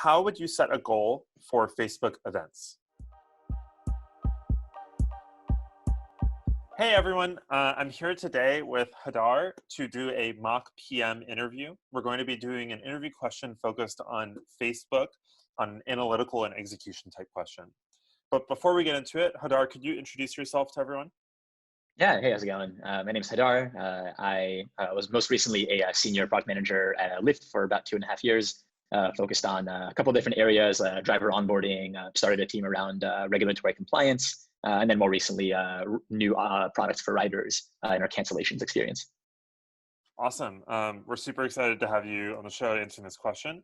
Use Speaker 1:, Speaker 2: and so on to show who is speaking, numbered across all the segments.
Speaker 1: how would you set a goal for Facebook events? Hey everyone, I'm here today with Hadar to do a mock PM interview. We're going to be doing an interview question focused on Facebook, on an analytical and execution type question. But before we get into it, Hadar, could you introduce yourself to everyone?
Speaker 2: Yeah, hey, how's it going? My name's Hadar. I was most recently a senior product manager at Lyft for about 2.5 years, focused on a couple of different areas, driver onboarding, started a team around regulatory compliance, and then more recently, new products for riders in our cancellations experience.
Speaker 1: Awesome. We're super excited to have you on the show answering this question.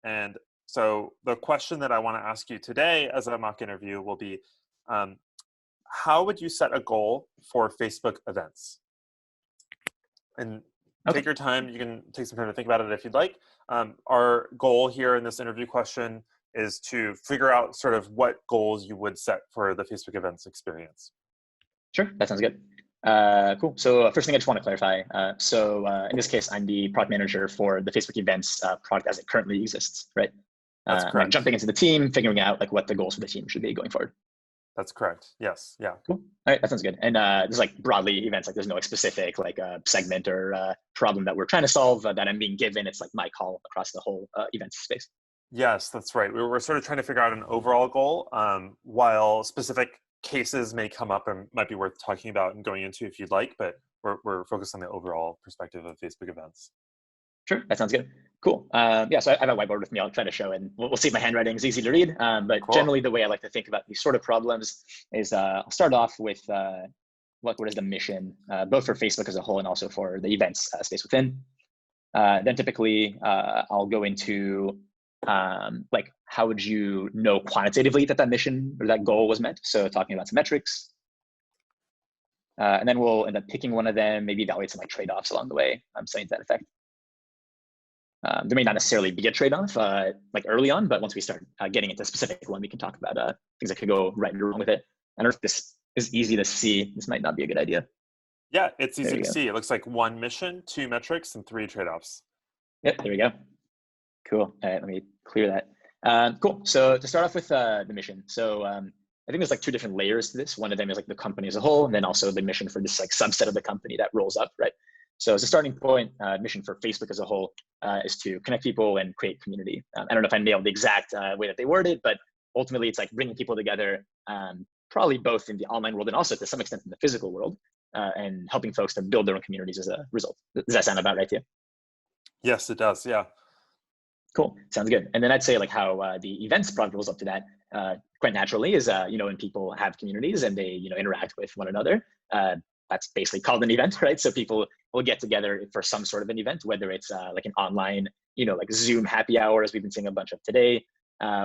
Speaker 1: And so the question that I want to ask you today as a mock interview will be, how would you set a goal for Facebook events? And take your time. You can take some time to think about it if you'd like. Our goal here in this interview question is to figure out sort of what goals you would set for the Facebook events experience.
Speaker 2: Sure, that sounds good. Cool. So first thing I just want to clarify. In this case, I'm the product manager for the Facebook events product as it currently exists, right?
Speaker 1: That's correct.
Speaker 2: Like jumping into the team, figuring out like what the goals for the team should be going forward.
Speaker 1: That's correct. Yes. Yeah.
Speaker 2: Cool. All right. That sounds good. And there's like broadly events, like there's no like specific like segment or problem that we're trying to solve that I'm being given. It's like my call across the whole event space.
Speaker 1: Yes, that's right. We're sort of trying to figure out an overall goal, while specific cases may come up and might be worth talking about and going into if you'd like, but we're focused on the overall perspective of Facebook events.
Speaker 2: Sure, that sounds good. Cool. Yeah, so I have a whiteboard with me. I'll try to show, and we'll see if my handwriting is easy to read. But
Speaker 1: Cool.
Speaker 2: Generally, the way I like to think about these sort of problems is I'll start off with what is the mission, both for Facebook as a whole and also for the events space within. Then typically, I'll go into like how would you know quantitatively that mission or that goal was met? So talking about some metrics. And then we'll end up picking one of them, maybe evaluate some like trade-offs along the way, something to that effect. There may not necessarily be a trade-off like early on, but once we start getting into a specific one, we can talk about things that could go right or wrong with it. I don't know if this is easy to see. This might not be a good idea.
Speaker 1: Yeah, it's easy to see. It looks like 1 mission, 2 metrics, and 3 trade-offs.
Speaker 2: Yep, there we go. Cool. All right, let me clear that. Cool. So to start off with the mission. So I think there's like 2 different layers to this. One of them is like the company as a whole, and then also the mission for this like subset of the company that rolls up, right? So as a starting point, mission for Facebook as a whole is to connect people and create community. I don't know if I nailed the exact way that they worded it, but ultimately it's like bringing people together, probably both in the online world and also to some extent in the physical world, and helping folks to build their own communities as a result. Does that sound about right to you?
Speaker 1: Yes, it does. Yeah.
Speaker 2: Cool. Sounds good. And then I'd say like how the events product rolls up to that quite naturally is, when people have communities and they, interact with one another, that's basically called an event, right? So people will get together for some sort of an event, whether it's like an online, like Zoom happy hour, as we've been seeing a bunch of today,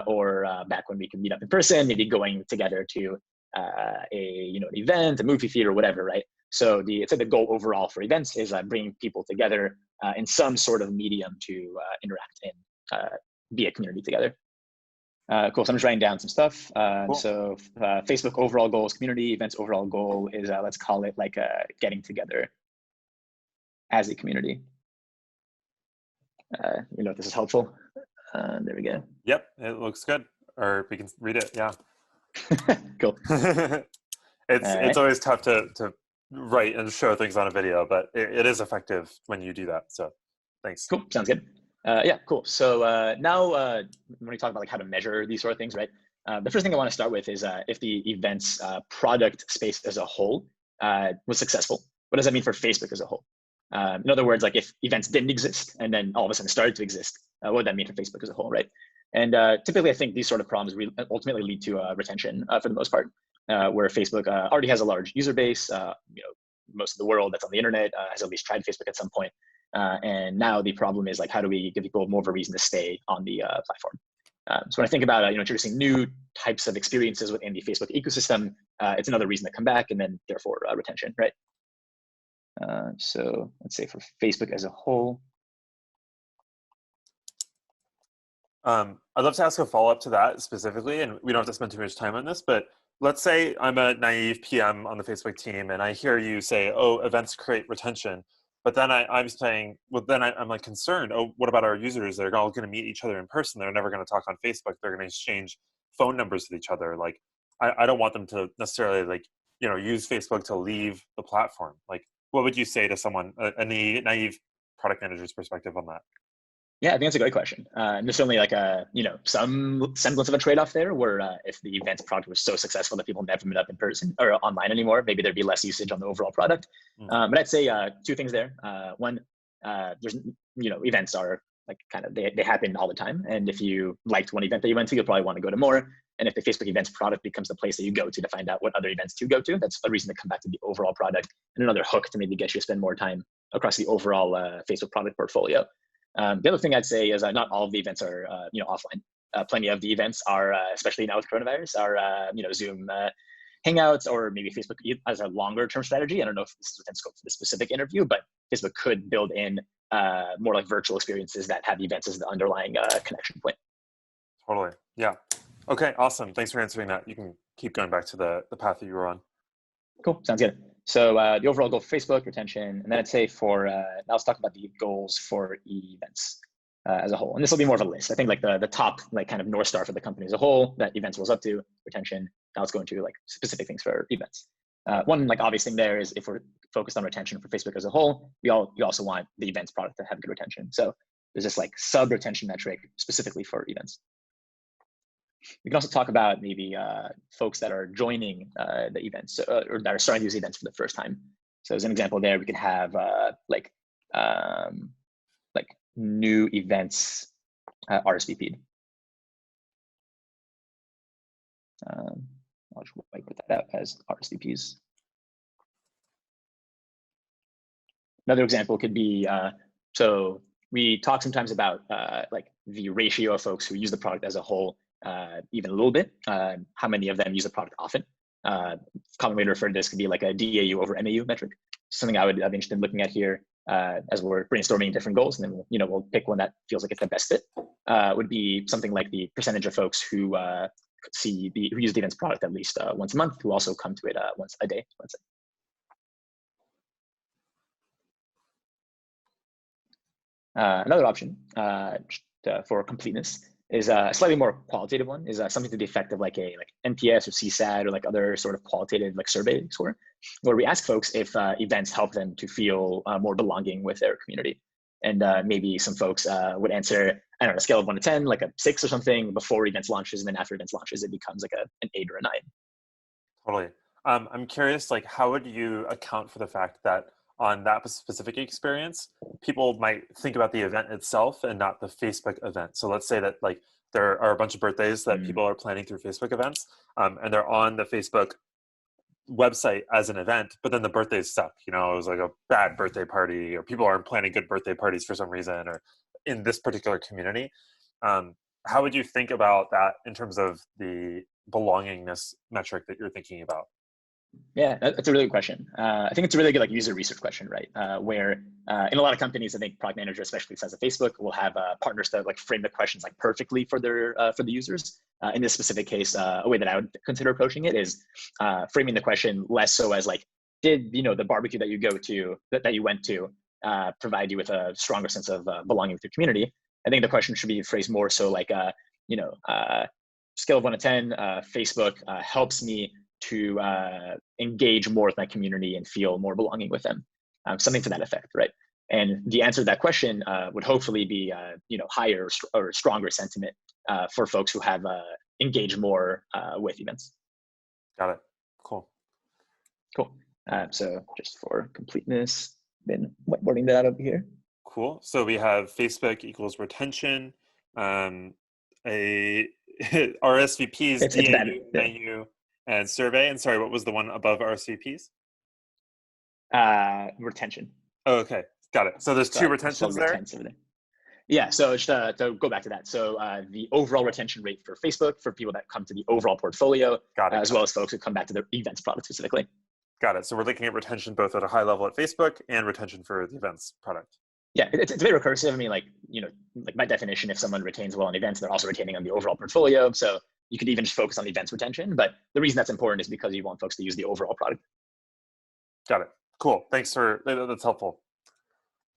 Speaker 2: or back when we could meet up in person, maybe going together to an event, a movie theater, whatever, right? So it's like the goal overall for events is bringing people together in some sort of medium to interact and be a community together. Cool. So I'm just writing down some stuff.
Speaker 1: Cool.
Speaker 2: So Facebook overall goal is community. Events overall goal is let's call it like getting together as a community. If this is helpful. There we go.
Speaker 1: Yep, it looks good. Or we can read it. Yeah.
Speaker 2: Cool.
Speaker 1: It's always tough to write and show things on a video, but it is effective when you do that. So thanks.
Speaker 2: Cool. Sounds good. Yeah, cool. So now when we talk about like how to measure these sort of things, right? The first thing I want to start with is if the events product space as a whole was successful. What does that mean for Facebook as a whole? In other words, like if events didn't exist and then all of a sudden started to exist, what would that mean for Facebook as a whole, right? And typically, I think these sort of problems ultimately lead to retention for the most part, where Facebook already has a large user base. Most of the world that's on the internet has at least tried Facebook at some point. And now the problem is like, how do we give people more of a reason to stay on the platform? So when I think about introducing new types of experiences within the Facebook ecosystem, it's another reason to come back, and then therefore retention, right? So let's say for Facebook as a whole.
Speaker 1: I'd love to ask a follow-up to that specifically, and we don't have to spend too much time on this, but let's say I'm a naive PM on the Facebook team and I hear you say, oh, events create retention. But then I'm saying, well, then I'm like concerned. Oh, what about our users? They're all going to meet each other in person. They're never going to talk on Facebook. They're going to exchange phone numbers with each other. Like, I don't want them to necessarily like, use Facebook to leave the platform. Like, what would you say to someone, a naive product manager's perspective on that?
Speaker 2: Yeah, I think that's a great question. And there's certainly like some semblance of a trade-off there where if the events product was so successful that people never meet up in person or online anymore, maybe there'd be less usage on the overall product. But I'd say two things there. One, there's, events are like kind of, they happen all the time. And if you liked one event that you went to, you'll probably want to go to more. And if the Facebook events product becomes the place that you go to find out what other events to go to, that's a reason to come back to the overall product and another hook to maybe get you to spend more time across the overall Facebook product portfolio. The other thing I'd say is not all of the events are offline. Plenty of the events are, especially now with coronavirus, are Zoom Hangouts or maybe Facebook as a longer term strategy. I don't know if this is within scope for the specific interview, but Facebook could build in more like virtual experiences that have events as the underlying connection point.
Speaker 1: Totally. Yeah. Okay. Awesome. Thanks for answering that. You can keep going back to the path that you were on.
Speaker 2: Cool. Sounds good. So the overall goal for Facebook, retention, and then I'd say for, now let's talk about the goals for events as a whole. And this will be more of a list. I think like the top, like kind of North Star for the company as a whole that events rolls up to, retention. Now let's go into like specific things for events. One like obvious thing there is if we're focused on retention for Facebook as a whole, you also want the events product to have good retention. So there's this like sub retention metric specifically for events. We can also talk about maybe folks that are joining the events or that are starting to use events for the first time. So as an example there, we could have like new events RSVP'd. I'll just put that out as RSVPs. Another example could be, so we talk sometimes about like the ratio of folks who use the product as a whole, even a little bit, how many of them use the product often. Common way to refer to this could be like a DAU over MAU metric. Something I'd be interested in looking at here as we're brainstorming different goals, and then we'll pick one that feels like it's the best fit. Would be something like the percentage of folks who who use the events product at least once a month, who also come to it once a day, let's say. Another option for completeness is a slightly more qualitative one, is something to the effect of like a NPS or CSAT or like other sort of qualitative like survey score, where we ask folks if events help them to feel more belonging with their community. And maybe some folks would answer, I don't know, a scale of 1 to 10, like a 6 or something before events launches, and then after events launches, it becomes like an 8 or a 9.
Speaker 1: Totally. I'm curious, like, how would you account for the fact that on that specific experience, people might think about the event itself and not the Facebook event? So let's say that like there are a bunch of birthdays that people are planning through Facebook events, and they're on the Facebook website as an event, but then the birthdays suck. It was like a bad birthday party, or people aren't planning good birthday parties for some reason, or in this particular community. How would you think about that in terms of the belongingness metric that you're thinking about?
Speaker 2: Yeah, that's a really good question. I think it's a really good like user research question, right? Where in a lot of companies, I think product manager, especially the size of Facebook, will have partners that like frame the questions like perfectly for the users. In this specific case, a way that I would consider approaching it is framing the question less so as like, did the barbecue that you go to that you went to provide you with a stronger sense of belonging with your community? I think the question should be phrased more so like scale of 1 to 10, Facebook helps me to engage more with my community and feel more belonging with them, something to that effect, right? And the answer to that question would hopefully be, higher or stronger sentiment for folks who have engaged more with events.
Speaker 1: Got it. Cool.
Speaker 2: Cool. So just for completeness, been whiteboarding that over here.
Speaker 1: Cool. So we have Facebook equals retention, a RSVPs, DAU, menu, and survey. And sorry, what was the one above RSVPs?
Speaker 2: Retention.
Speaker 1: Oh, okay. Got it. So there's two retentions there?
Speaker 2: Yeah, so just to go back to that. So the overall retention rate for Facebook for people that come to the overall portfolio, as well as folks who come back to their events product specifically.
Speaker 1: Got it. So we're looking at retention both at a high level at Facebook and retention for the events product.
Speaker 2: Yeah, it's a bit recursive. I mean, like by definition, if someone retains well on events, they're also retaining on the overall portfolio. So you could even just focus on the events retention. But the reason that's important is because you want folks to use the overall product.
Speaker 1: Got it. Cool. Thanks that's helpful.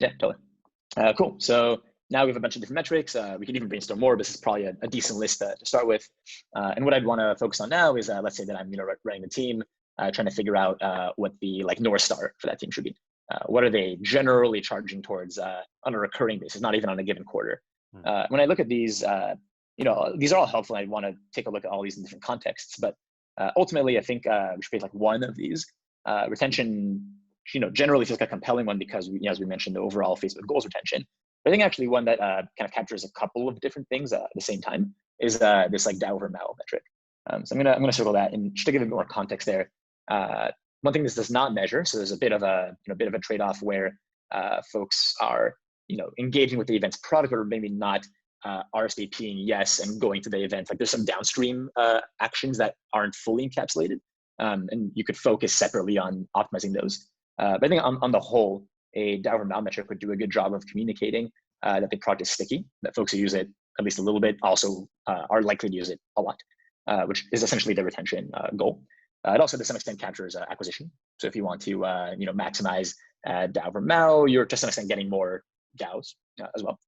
Speaker 2: Yeah, totally. Cool. So now we have a bunch of different metrics. We could even brainstorm more, but this is probably a decent list to start with. And what I'd want to focus on now is, let's say that I'm running the team, trying to figure out what the North Star for that team should be. What are they generally charging towards on a recurring basis, not even on a given quarter? When I look at these, these are all helpful. I want to take a look at all these in different contexts, but ultimately, I think we should pick like one of these. Retention, generally feels like a compelling one because, as we mentioned, the overall Facebook goals retention. But I think actually one that kind of captures a couple of different things at the same time is this like DAU over MAU metric. So I'm gonna circle that, and just to give a bit more context there. One thing this does not measure, so there's a bit of a trade-off where folks are engaging with the event's product, or maybe not RSVPing yes and going to the event. Like there's some downstream actions that aren't fully encapsulated, and you could focus separately on optimizing those. But I think on the whole, a DAU over MAU metric would do a good job of communicating that the product is sticky, that folks who use it at least a little bit also are likely to use it a lot, which is essentially the retention goal. It also, to some extent, captures acquisition. So if you want to, maximize DAU over MAU, you're to some extent getting more DAUs as well.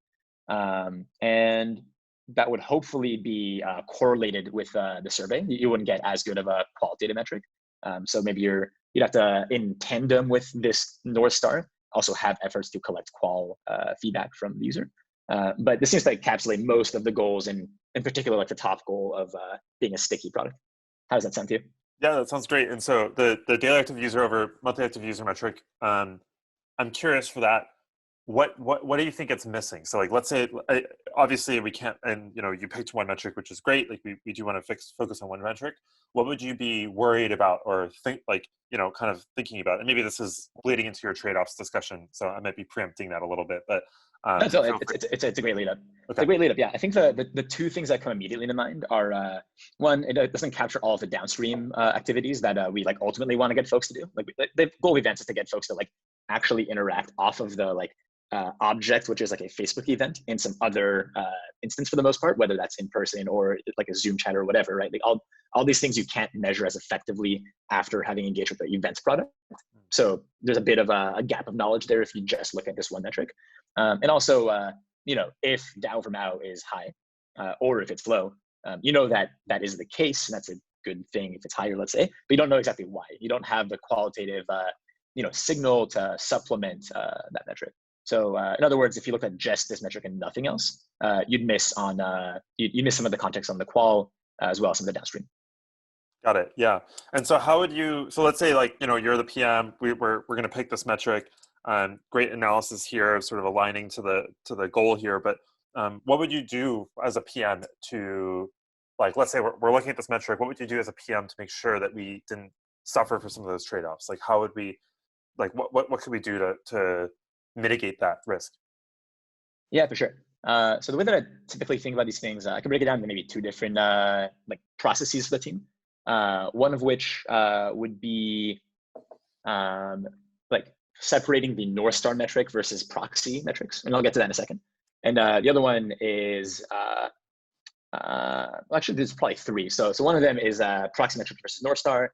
Speaker 2: And that would hopefully be correlated with the survey. You wouldn't get as good of a qualitative metric. So maybe you'd have to, in tandem with this North Star, also have efforts to collect qual feedback from the user. But this seems to encapsulate most of the goals, and in particular, like the top goal of being a sticky product. How does that sound to you?
Speaker 1: Yeah, that sounds great. And so the daily active user over monthly active user metric, I'm curious for that. What do you think it's missing? So like, let's say, obviously we can't, and you picked one metric, which is great. Like we do want to focus on one metric. What would you be worried about, or think kind of thinking about? And maybe this is bleeding into your trade-offs discussion, so I might be preempting that a little bit, but
Speaker 2: it's a great lead up.
Speaker 1: Okay.
Speaker 2: It's a great lead up. Yeah, I think the two things that come immediately to mind are one, it doesn't capture all of the downstream activities that we ultimately want to get folks to do. Like the goal of events is to get folks to actually interact off of the object, which is like a Facebook event, in some other instance for the most part, whether that's in person or like a Zoom chat or whatever, right? Like all these things you can't measure as effectively after having engaged with the events product. So there's a bit of a gap of knowledge there if you just look at this one metric. And also, if DAU over MAU is high or if it's low, that is the case, and that's a good thing if it's higher, let's say, but you don't know exactly why. You don't have the qualitative, signal to supplement that metric. So in other words, if you look at just this metric and nothing else, you'd miss on you miss some of the context on the qual as well as some of the downstream.
Speaker 1: Got it. Yeah. And so how would you? So let's say you're the PM. We're going to pick this metric. Great analysis here, sort of aligning to the goal here. But what would you do as a PM to, let's say we're looking at this metric. What would you do as a PM to make sure that we didn't suffer for some of those trade-offs? Like how would we, what could we do to mitigate that risk?
Speaker 2: Yeah, for sure. So the way that I typically think about these things, I can break it down into maybe two different processes for the team. One of which would be separating the North Star metric versus proxy metrics, and I'll get to that in a second. And the other one is actually there's probably three. So one of them is proxy metric versus North Star.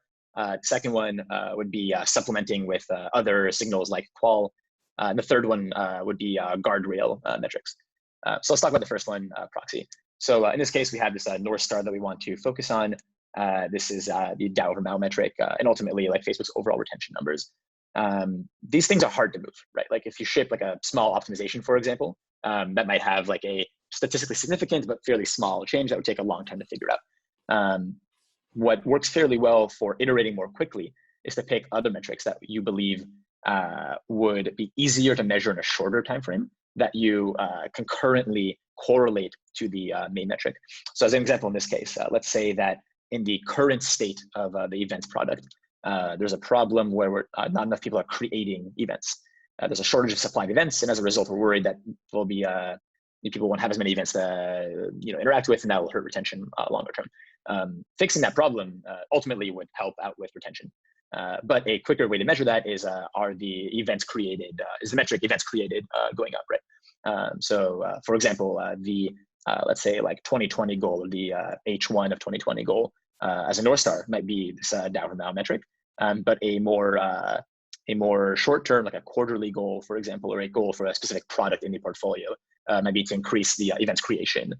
Speaker 2: Second one would be supplementing with other signals like qual. And the third one would be guardrail metrics. So let's talk about the first one, proxy. So in this case, we have this North Star that we want to focus on. This is the DAU over MAU metric, and ultimately Facebook's overall retention numbers. These things are hard to move, right? Like if you ship a small optimization, for example, that might have a statistically significant but fairly small change that would take a long time to figure out. What works fairly well for iterating more quickly is to pick other metrics that you believe would be easier to measure in a shorter time frame that you concurrently correlate to the main metric. So as an example, in this case, let's say that in the current state of the events product, there's a problem where not enough people are creating events. There's a shortage of supply of events, and as a result, we're worried that will be people won't have as many events to interact with, and that will hurt retention longer term. Fixing that problem ultimately would help out with retention. But a quicker way to measure that is are the events created, is the metric events created going up, right? So for example, let's say 2020 goal, or the H1 of 2020 goal as a North Star might be this DAU over MAU metric, but a more a more short-term, like a quarterly goal, for example, or a goal for a specific product in the portfolio, maybe to increase the events creation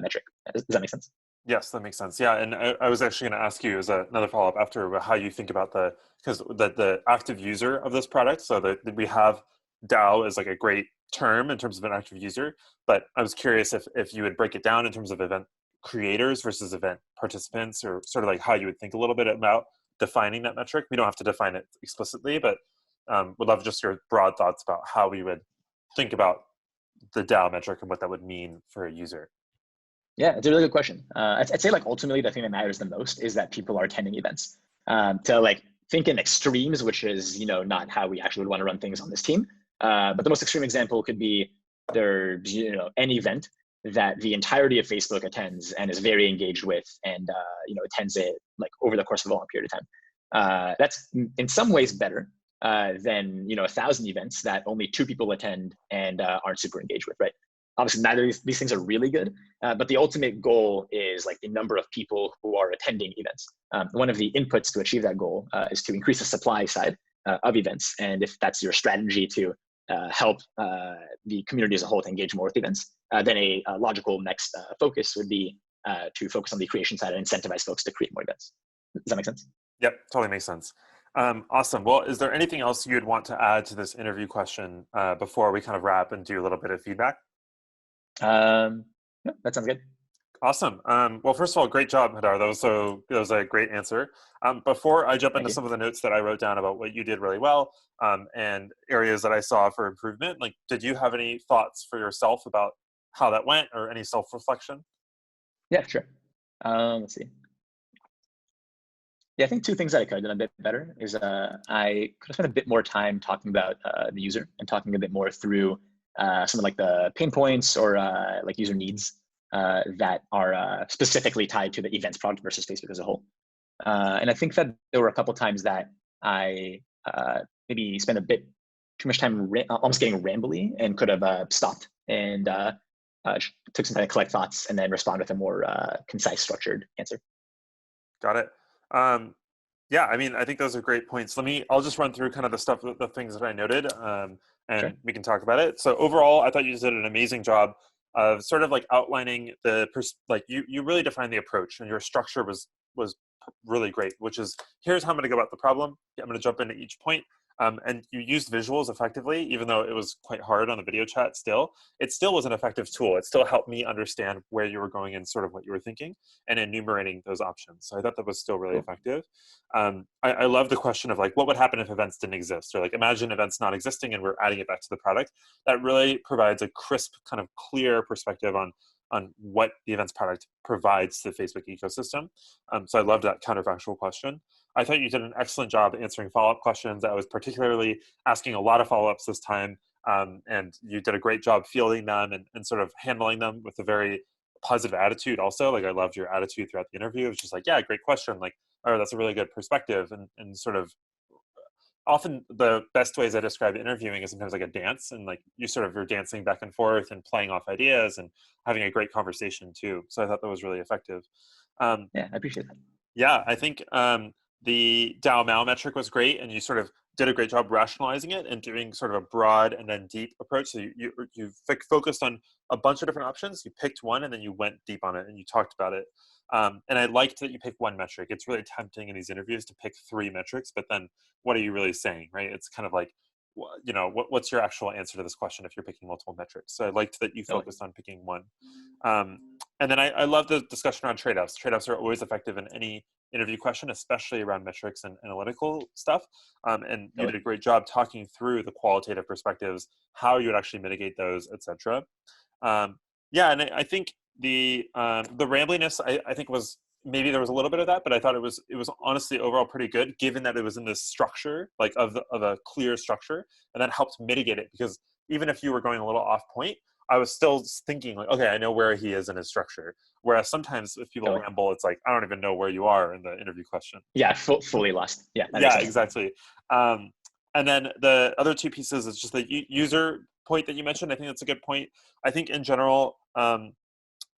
Speaker 2: metric. Does that make sense?
Speaker 1: Yes, that makes sense. Yeah, and I was actually going to ask you as another follow up after about how you think about because the active user of this product. So that we have DAO is like a great term in terms of an active user, but I was curious if you would break it down in terms of event creators versus event participants, or sort of like how you would think a little bit about defining that metric. We don't have to define it explicitly, but would love just your broad thoughts about how we would think about the DAO metric and what that would mean for a user.
Speaker 2: Yeah, it's a really good question. I'd say like ultimately the thing that matters the most is that people are attending events. To like think in extremes, which is not how we actually would want to run things on this team. But the most extreme example could be there's an event that the entirety of Facebook attends and is very engaged with, and attends it like over the course of a long period of time. That's in some ways better than 1,000 events that only 2 people attend and aren't super engaged with, right? Obviously, neither of these things are really good, but the ultimate goal is like the number of people who are attending events. One of the inputs to achieve that goal is to increase the supply side of events. And if that's your strategy to help the community as a whole to engage more with events, then a logical next focus would be to focus on the creation side and incentivize folks to create more events. Does that make sense?
Speaker 1: Yep, totally makes sense. Awesome. Well, is there anything else you'd want to add to this interview question before we kind of wrap and do a little bit of feedback?
Speaker 2: No, that sounds good.
Speaker 1: Awesome. Well, first of all, great job, Hadar. That was a great answer. Before I jump into some of the notes that I wrote down about what you did really well and areas that I saw for improvement, like, did you have any thoughts for yourself about how that went, or any self-reflection?
Speaker 2: Yeah, sure. Let's see. Yeah, I think 2 things that I could have done a bit better is I could have spent a bit more time talking about the user and talking a bit more through some of like the pain points or like user needs that are specifically tied to the events product versus Facebook as a whole. And I think that there were a couple times that I maybe spent a bit too much time almost getting rambly and could have stopped and took some time to collect thoughts and then respond with a more concise, structured answer.
Speaker 1: Got it. Yeah, I mean, I think those are great points. I'll just run through kind of the things that I noted, and
Speaker 2: Sure.
Speaker 1: we can talk about it. So overall, I thought you did an amazing job of sort of like outlining like you really defined the approach, and your structure was really great, which is, here's how I'm going to go about the problem. I'm going to jump into each point. And you used visuals effectively, even though it was quite hard on the video chat still. It still was an effective tool. It still helped me understand where you were going and sort of what you were thinking and enumerating those options. So I thought that was still really
Speaker 2: Cool.
Speaker 1: effective. I love the question of like, what would happen if events didn't exist? Or like, imagine events not existing and we're adding it back to the product. That really provides a crisp, kind of clear perspective on what the events product provides to the Facebook ecosystem. So I loved that counterfactual question. I thought you did an excellent job answering follow-up questions. I was particularly asking a lot of follow-ups this time, and you did a great job fielding them and sort of handling them with a very positive attitude also. Like, I loved your attitude throughout the interview. It was just like, yeah, great question. Like, oh, that's a really good perspective. And sort of often the best ways I describe interviewing is sometimes like a dance, and like you're dancing back and forth and playing off ideas and having a great conversation too. So I thought that was really effective.
Speaker 2: Yeah, I appreciate that.
Speaker 1: Yeah, I think the DAO Mao metric was great, and you sort of did a great job rationalizing it and doing sort of a broad and then deep approach. So you focused on a bunch of different options. You picked one and then you went deep on it and you talked about it. And I liked that you picked one metric. It's really tempting in these interviews to pick 3 metrics, but then what are you really saying, right? It's kind of like, what's your actual answer to this question if you're picking multiple metrics? So I liked that you
Speaker 2: Totally.
Speaker 1: focused on picking one. And then I love the discussion around trade-offs. Trade-offs are always effective in any interview question, especially around metrics and analytical stuff. And you did
Speaker 2: Totally.
Speaker 1: a great job talking through the qualitative perspectives, how you would actually mitigate those, etc. Yeah, and I think the rambliness, I think was, maybe there was a little bit of that, but I thought it was honestly overall pretty good, given that it was in this structure, like of a clear structure, and that helped mitigate it, because even if you were going a little off point, I was still thinking like, okay, I know where he is in his structure. Whereas sometimes if people
Speaker 2: Totally.
Speaker 1: ramble, it's like, I don't even know where you are in the interview question.
Speaker 2: Yeah, fully lost. Yeah, that makes
Speaker 1: Yeah,
Speaker 2: sense.
Speaker 1: exactly. And then the other 2 pieces is just the user point that you mentioned. I think that's a good point. I think in general,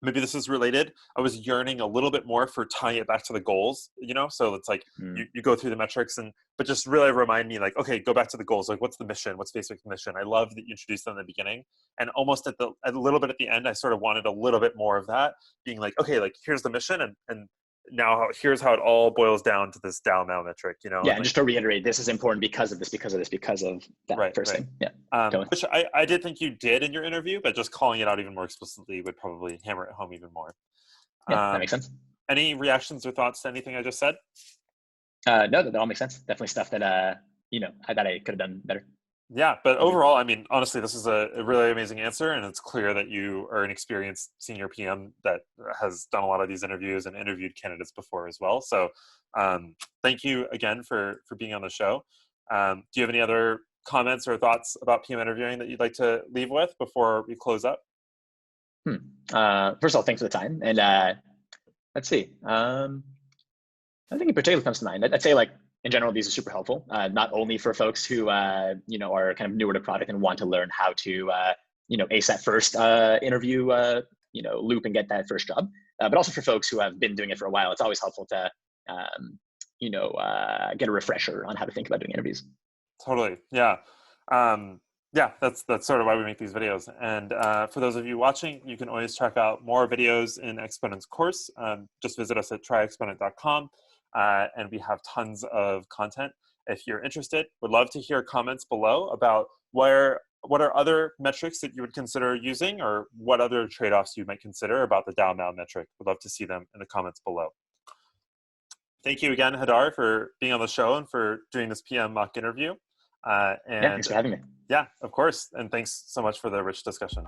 Speaker 1: maybe this is related. I was yearning a little bit more for tying it back to the goals, So it's like
Speaker 2: Mm.
Speaker 1: you go through the metrics but just really remind me like, okay, go back to the goals. Like, what's the mission? What's Facebook's mission? I love that you introduced them in the beginning, and almost a little bit at the end, I sort of wanted a little bit more of that, being like, okay, like here's the mission, and now here's how it all boils down to this DAO now metric,
Speaker 2: Yeah,
Speaker 1: and
Speaker 2: and
Speaker 1: like,
Speaker 2: just to reiterate, this is important because of this, because of this, because of that
Speaker 1: right,
Speaker 2: first
Speaker 1: right.
Speaker 2: thing. Yeah, totally.
Speaker 1: Which I did think you did in your interview, but just calling it out even more explicitly would probably hammer it home even more.
Speaker 2: Yeah, that makes
Speaker 1: Um,
Speaker 2: sense.
Speaker 1: any reactions or thoughts to anything I just said?
Speaker 2: No, that all makes sense. Definitely stuff that that I could have done better.
Speaker 1: Yeah, but
Speaker 2: All good.
Speaker 1: overall, I mean, honestly, this is a really amazing answer, and it's clear that you are an experienced senior PM that has done a lot of these interviews and interviewed candidates before as well. So, thank you again for being on the show. Do you have any other comments or thoughts about PM interviewing that you'd like to leave with before we close up?
Speaker 2: First of all, thanks for the time. And let's see. Nothing in particular comes to mind. I'd say like in general, these are super helpful, not only for folks who are kind of newer to product and want to learn how to ace that first interview loop and get that first job, but also for folks who have been doing it for a while. It's always helpful to get a refresher on how to think about doing interviews.
Speaker 1: Totally. Yeah. Yeah, that's sort of why we make these videos. And for those of you watching, you can always check out more videos in Exponent's course. Just visit us at tryexponent.com, and we have tons of content. If you're interested, would love to hear comments below about what are other metrics that you would consider using, or what other trade-offs you might consider about the DAO now metric. Would love to see them in the comments below. Thank you again, Hadar, for being on the show and for doing this PM mock interview.
Speaker 2: Yeah, thanks for having me.
Speaker 1: Yeah, of course. And thanks so much for the rich discussion.